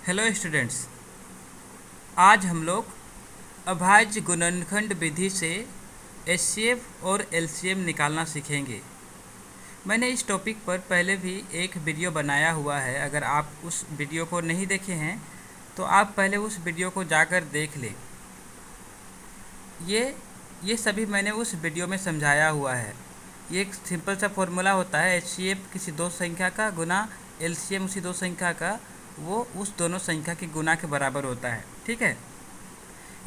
Hello students, आज हम लोग अभाज्य गुणनखंड विधि से एचसीएफ और एलसीएम निकालना सीखेंगे। मैंने इस टॉपिक पर पहले भी एक वीडियो बनाया हुआ है। अगर आप उस वीडियो को नहीं देखे हैं तो आप पहले उस वीडियो को जाकर देख लें। ये सभी मैंने उस वीडियो में समझाया हुआ है। ये एक सिंपल सा फॉर्मूला होता है, एचसीएफ किसी दो संख्या का गुना एलसीएम उसी दो संख्या का, वो उस दोनों संख्या के गुना के बराबर होता है। ठीक है,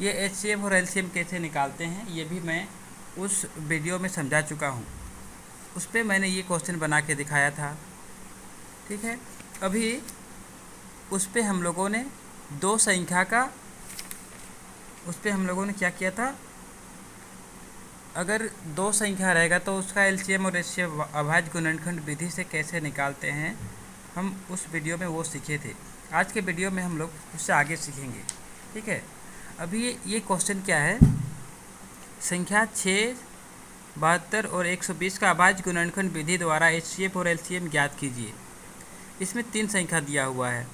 ये एचसीएफ और एलसीएम कैसे निकालते हैं ये भी मैं उस वीडियो में समझा चुका हूँ। उस पर मैंने ये क्वेश्चन बना के दिखाया था। ठीक है, अभी उस पर हम लोगों ने दो संख्या का क्या किया था, अगर दो संख्या रहेगा तो उसका एलसीएम और एचसीएफ अभाज्य गुणनखंड विधि से कैसे निकालते हैं, हम उस वीडियो में वो सीखे थे। आज के वीडियो में हम लोग उससे आगे सीखेंगे। ठीक है, अभी ये क्वेश्चन क्या है, संख्या 6, 72 और 120 का अभाज्य गुणनखंड विधि द्वारा एचसीएफ और एलसीएम ज्ञात कीजिए। इसमें तीन संख्या दिया हुआ है।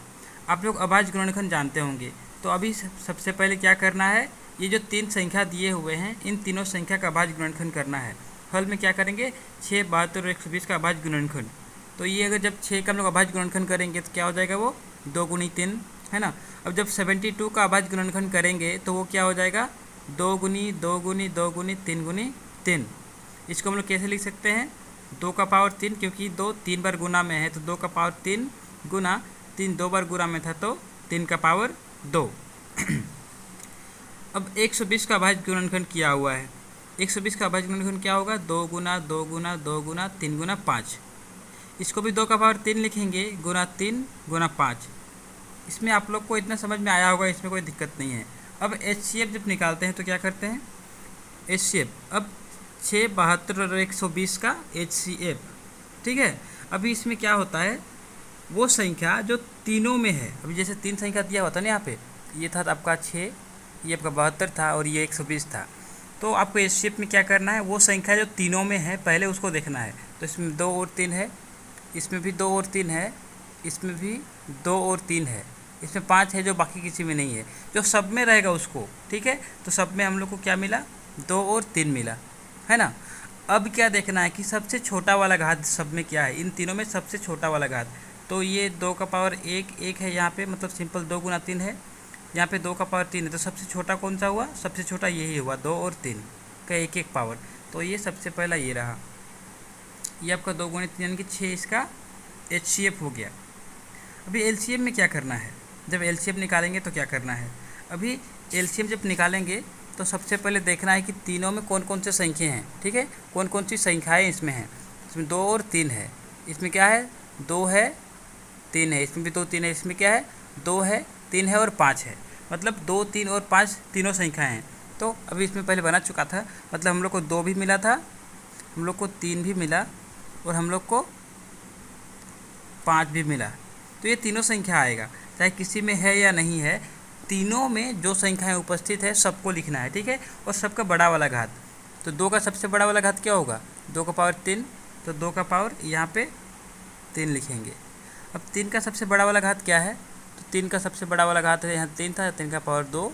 आप लोग अभाज्य गुणनखंड जानते होंगे, तो अभी सबसे पहले क्या करना है, ये जो तीन संख्या दिए हुए हैं इन तीनों संख्या का अभाज्य गुणनखंड करना है। हल में क्या करेंगे, 6, 72 और 120 का अभाज्य गुणनखंड। तो ये अगर जब 6 का हम लोग अभाज्य गुणनखंड करेंगे तो क्या हो जाएगा, वो 2 गुनी 3 है ना। अब जब 72 का अभाज्य गुणनखंड करेंगे तो वो क्या हो जाएगा, 2 गुनी 2 गुनी 2 गुनी 3 गुनी 3। इसको हम लोग कैसे लिख सकते हैं, 2 का पावर 3, क्योंकि 2 3 बार गुना में है तो 2 का पावर 3 गुना 3 2 बार गुना में था तो 3 का पावर 2। अब 120 का अभाज्य गुणनखंड किया हुआ है। 120 का अभाज्य गुणनखंड क्या होगा, 2 गुना 2 गुना 2 गुना 3 गुना 5। इसको भी 2 का पावर 3 लिखेंगे, गुना 3 गुना 5। इसमें आप लोग को इतना समझ में आया होगा, इसमें कोई दिक्कत नहीं है। अब एचसीएफ जब निकालते हैं तो क्या करते हैं, एचसीएफ अब 6, 72 और 120 का एचसीएफ। ठीक है, अभी इसमें क्या होता है, वो संख्या जो तीनों में है, अभी जैसे तीन संख्या दिया होता है ना, यहाँ पे ये था आपका 6, ये आपका 72 था और ये 120 था। तो आपको एचसीएफ में क्या करना है, वो संख्या जो तीनों में है पहले उसको देखना है। तो इसमें 2 और 3 है, इसमें भी 2 और 3 है, इसमें भी 2 और 3 है, इसमें 5 है जो बाकी किसी में नहीं है, जो सब में रहेगा उसको। ठीक है, तो सब में हम लोग को क्या मिला, 2 और 3 मिला, है ना। अब क्या देखना है कि सबसे छोटा वाला घात सब में क्या है, इन तीनों में सबसे छोटा वाला घात। तो ये 2 का पावर 1 है यहाँ पे, मतलब सिंपल 2 गुना 3 है, यहाँ पे 2 का पावर 3 है, तो सबसे छोटा कौन सा हुआ, सबसे छोटा यही हुआ, 2 और 3 का 1 पावर। तो ये सबसे पहला ये रहा, ये आपका 2 गुना 3 यानी कि 6 इसका एचसीएफ हो गया। अभी एलसीएम में क्या करना है, जब एलसीएम निकालेंगे तो क्या करना है, अभी एलसीएम जब निकालेंगे तो सबसे पहले देखना है कि तीनों में कौन कौन से संख्या हैं। ठीक है, कौन कौन सी संख्याएँ इसमें हैं, इसमें 2 और 3 है, इसमें क्या है, 2 है 3 है, इसमें भी 2 3 है, इसमें क्या है, 2 है 3 है और 5 है, मतलब 2 3 और 5 तीनों संख्याएँ हैं। तो अभी इसमें पहले बना चुका था, मतलब हम लोग को 2 भी मिला था, हम लोग को 3 भी मिला और हम लोग को 5 भी मिला। तो ये तीनों संख्या आएगा, चाहे किसी में है या नहीं है, तीनों में जो संख्याएं उपस्थित है सबको लिखना है। ठीक है, और सबका बड़ा वाला घात, तो 2 का सबसे बड़ा वाला घात क्या होगा, 2 का पावर 3, तो 2 का पावर यहाँ पे 3 लिखेंगे। अब 3 का सबसे बड़ा वाला घात क्या है, तो 3 का सबसे बड़ा वाला घात है, यहाँ 3 था, 3 का पावर 2,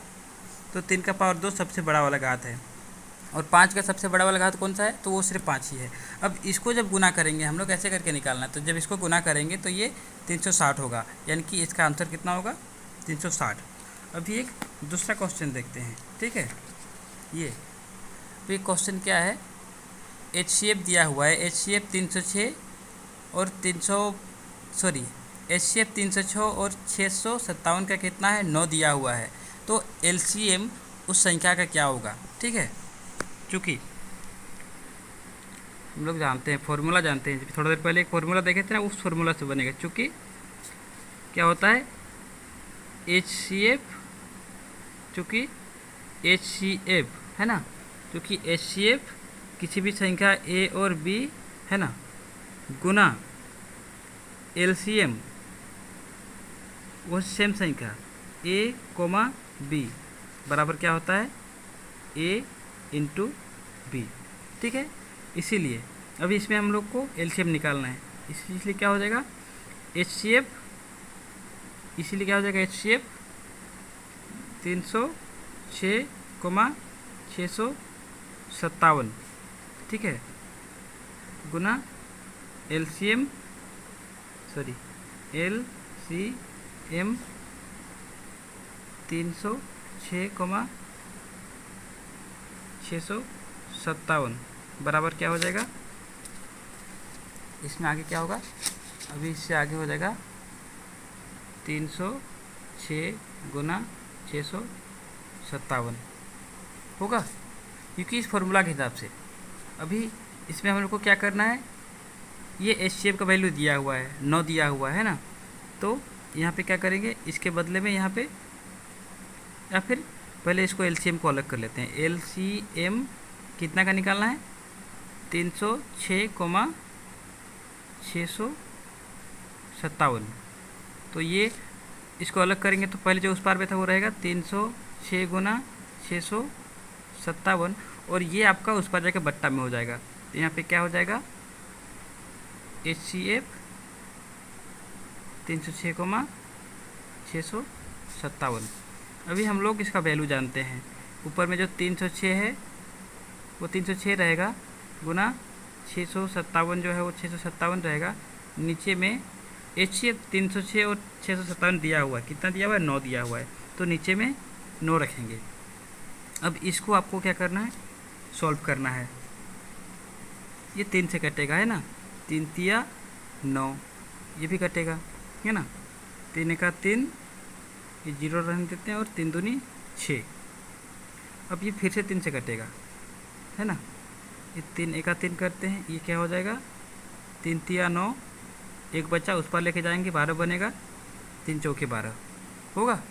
तो 3 का पावर 2 सबसे बड़ा वाला घात है। और 5 का सबसे बड़ा वाला घात कौन सा है, तो वो सिर्फ 5 ही है। अब इसको जब गुना करेंगे हम लोग ऐसे करके निकालना, तो जब इसको गुना करेंगे तो ये 360 होगा, यानी कि इसका आंसर कितना होगा, 360। अभी एक दूसरा क्वेश्चन देखते हैं। ठीक है, ये क्वेश्चन क्या है, एचसीएफ दिया हुआ है, एचसीएफ 306 और एचसीएफ 306 और 657 का कितना है, 9 दिया हुआ है। तो एलसीएम उस संख्या का क्या होगा। ठीक है, चूँकि हम लोग जानते हैं, फॉर्मूला जानते हैं, थोड़ा देर पहले एक फॉर्मूला देखे थे ना, उस फॉर्मूला से बनेगा। चूँकि क्या होता है, एचसीएफ, चूँकि एचसीएफ है ना, क्योंकि एचसीएफ किसी भी संख्या ए और बी है ना, गुना एलसीएम वो सेम संख्या ए कोमा बी बराबर क्या होता है, ए इंटू बी। ठीक है, इसीलिए अभी इसमें हम लोग को एलसीएम निकालना है, इसलिए क्या हो जाएगा, एचसीएफ इसीलिए क्या हो जाएगा HCF 306,657, ठीक है, गुना LCM 306,657 बराबर क्या हो जाएगा, इसमें आगे क्या होगा, अभी इससे आगे हो जाएगा 306 गुना 657 होगा, क्योंकि इस फॉर्मूला के हिसाब से। अभी इसमें हम लोग को क्या करना है, ये HCF का वैल्यू दिया हुआ है 9 दिया हुआ है ना, तो यहाँ पे क्या करेंगे, इसके बदले में यहाँ पे, या फिर पहले इसको LCM को अलग कर लेते हैं। LCM कितना का निकालना है, 306,657, तो ये इसको अलग करेंगे तो पहले जो उस पार पे था वो रहेगा 306 गुना 657, और ये आपका उस पार जाकर बट्टा में हो जाएगा, तो यहाँ पे क्या हो जाएगा, HCF 306,657। अभी हम लोग इसका वैल्यू जानते हैं, ऊपर में जो 306 है वो 306 रहेगा, गुना 657 जो है वो 657 रहेगा, नीचे में HCF 306 और 657 दिया हुआ है, कितना दिया हुआ है, 9 दिया हुआ है, तो नीचे में 9 रखेंगे। अब इसको आपको क्या करना है, सॉल्व करना है। ये 3 से कटेगा है ना, 3 तिया 9, ये भी कटेगा है ना, 3 एका 3, ये 0 रहने देते हैं, और 3 दूनी 6। अब ये फिर से 3 से कटेगा है ना, ये 3 एका 3 करते हैं, ये क्या हो जाएगा, 3 तिया 9, एक बच्चा उस पर लेके जाएंगे, 12 बनेगा, 3 चौके 12 होगा।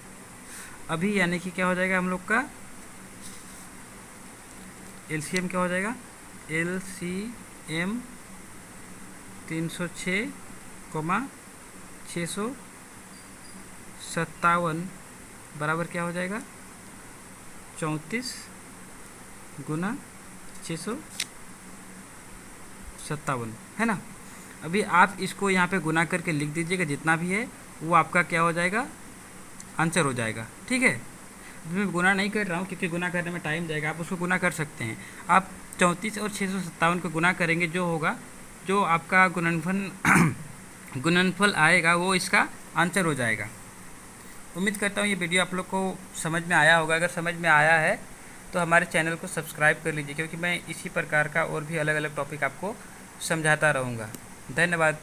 अभी यानी कि क्या हो जाएगा हम लोग का LCM क्या हो जाएगा, LCM 306,657 बराबर क्या हो जाएगा, 34 गुना 657 है ना। अभी आप इसको यहाँ पे गुना करके लिख दीजिएगा, जितना भी है वो आपका क्या हो जाएगा, आंसर हो जाएगा, ठीक है। मैं गुना नहीं कर रहा हूँ क्योंकि गुना करने में टाइम जाएगा, आप उसको गुना कर सकते हैं। आप 34 और 657 को गुना करेंगे, जो होगा, जो आपका गुणनफल आएगा वो इसका आंसर हो जाएगा। उम्मीद करता हूँ ये वीडियो आप लोग को समझ में आया होगा। अगर समझ में आया है तो हमारे चैनल को सब्सक्राइब कर लीजिए, क्योंकि मैं इसी प्रकार का और भी अलग अलग टॉपिक आपको समझाता रहूँगा। धन्यवाद।